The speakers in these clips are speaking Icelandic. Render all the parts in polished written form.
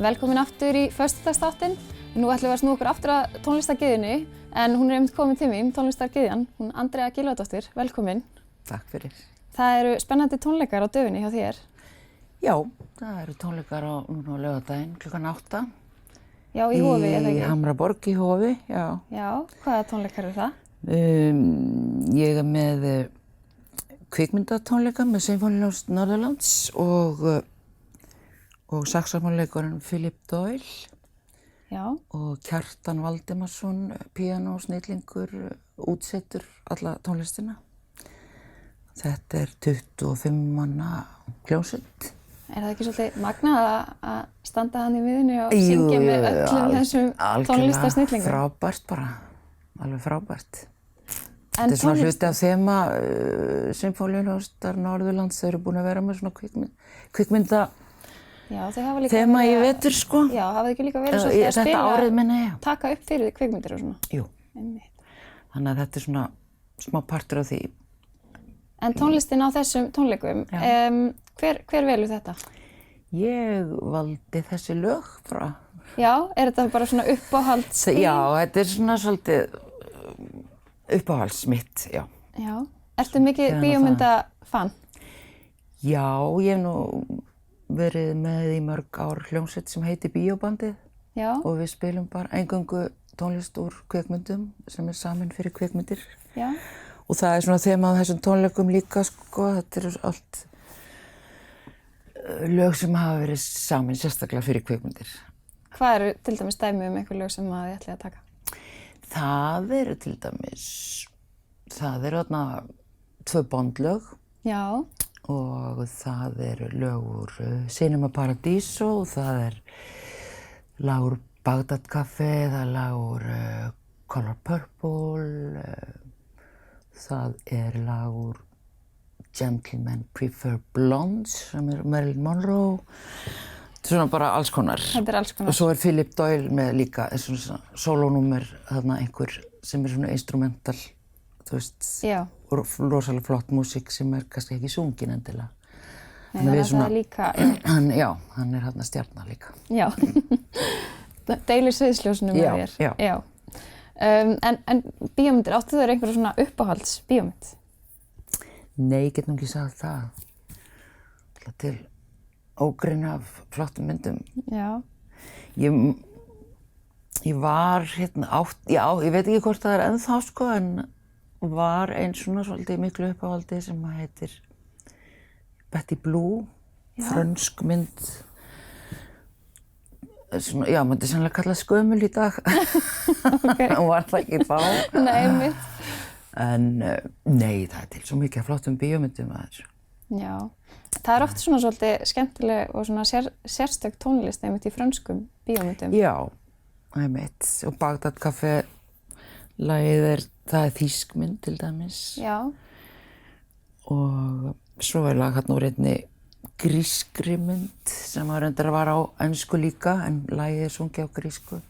Velkomin aftur í föstudagsþáttinn. Nú ætlum við að snúa okkur aftur að tónlistargyðjunni, en hún einmitt komin til mín, tónlistargyðjan, hún Andrea Gylfadóttir. Velkomin. Takk fyrir. Það eru spennandi tónleikar á döfinni hjá þér. Já, það eru tónleikar núna á laugardaginn klukkan 8. Já, í Hofi, eða ekki? Í Hamraborg í Hofi, já. Já, hvaða tónleikar eru það? Ég er með kvikmyndatónleika með Sinfóníuhljómsveit Norðurlands og saxófónleikarinn Philip Doyle. Já. Og Kjartan Valdimarsson, píanósnillingur, útsetur alla tónlistina. Þetta er 25 manna hljómsveit. Er það ekki svolítið magnað að standa hann í miðjunni og syngja með öllum þessum tónlistarsnillingum? Frábært bara, alveg frábært. En þetta er svona hluti af þema Sinfóníuhljómsveitar Norðurlands. Þau eru búin að vera með svona kvikmynda Já, þau hafa líka þema í vetur, sko. Já, hafa þau ekki líka verið svolítið að Þetta árið minna, já. taka upp fyrir því kvikmyndir og svona? Jú. Einmitt. Þannig að þetta er svona smá partur af því. En tónlistin á þessum tónleikum, hver velur þetta? Ég valdi þessi lög frá. Já, er þetta bara svona uppáhalds? Já, þetta er svona svolítið uppáhalds mitt, já. Já. Ertu mikið bíómyndafann? Já, ég hef nú verið með í mörg ár hljómsveit sem heitir Bíóbandið. Já. Og við spilum bara eingöngu tónlist úr kvikmyndum sem er samin fyrir kvikmyndir. Já. Og það er svona þema á þessum tónleikum líka, sko. Þetta eru allt lög sem hafa verið samin sérstaklega fyrir kvikmyndir. Hvað eru til dæmis dæmi einhver lög sem þið ætlið að taka? Það eru til dæmis, það eru þarna 2 Bond-lög. Já. Og það eru lög úr Cinema Paradiso og það er lag úr Bagdad Café, það er lag úr Color Purple, það er lag úr Gentlemen Prefer Blondes sem er Marilyn Monroe. Svona bara alls konar. Þetta er alls konar. Og svo er Philip Doyle með líka svona sólónúmer, þarna einhver sem er svona instrumental, þú veist. Já. Og rosalega flott músík sem er kannski ekki sungin endilega. Nei, þannig að það er líka... hann er hérna stjarna líka. Já. Deilir sviðsljósinu með þér. Já. En bíómyndir, áttu þau einhverja svona uppáhalds bíómynd? Nei, ég get nú ekki sagt það. Það til ógrynni af flottum myndum. Já. Ég var hérna ég veit ekki hvort það er ennþá, sko, en var einn svona svolítið miklu uppáhaldi sem heitir Betty Blue, frönsk mynd. Svona, já, myndi sannlega kalla skömmul í dag. Okay. Hún var það ekki þá. Nei, mitt. En nei, það er til svo mikið af flottum bíómyndum að þessu. Já. Það er oft svona svolítið skemmtileg og svona sérstök tónlist einmitt í frönskum bíómyndum. Já, einmitt. Og Bagdad Café lagið það er þýsk mynd til dæmis. Já. Og svo er lag hérna úr einni grískri mynd sem reyndar var á ensku líka, en lagið er sungið á grísku.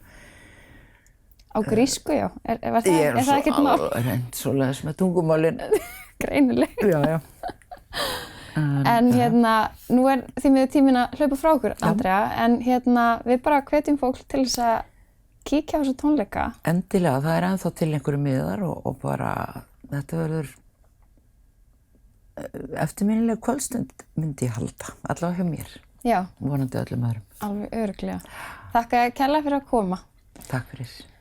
Á grísku, já? Er það ekkert mál? Ég er reynd svoleiðis með tungumálin. Greinileg. Já. En hérna, nú er því miður tíminn að hlaupa frá okkur, Andrea, en hérna, við bara hvetjum fólk til þess að kíkja á þessu tónleika. Endilega, það er ennþá til einhverju miðar og bara þetta verður eftirminnileg kvöldstund myndi ég halda, allavega hjá mér. Já. Vonandi öllum öðrum. Alveg örugglega. Þakka kærlega fyrir að koma. Takk fyrir.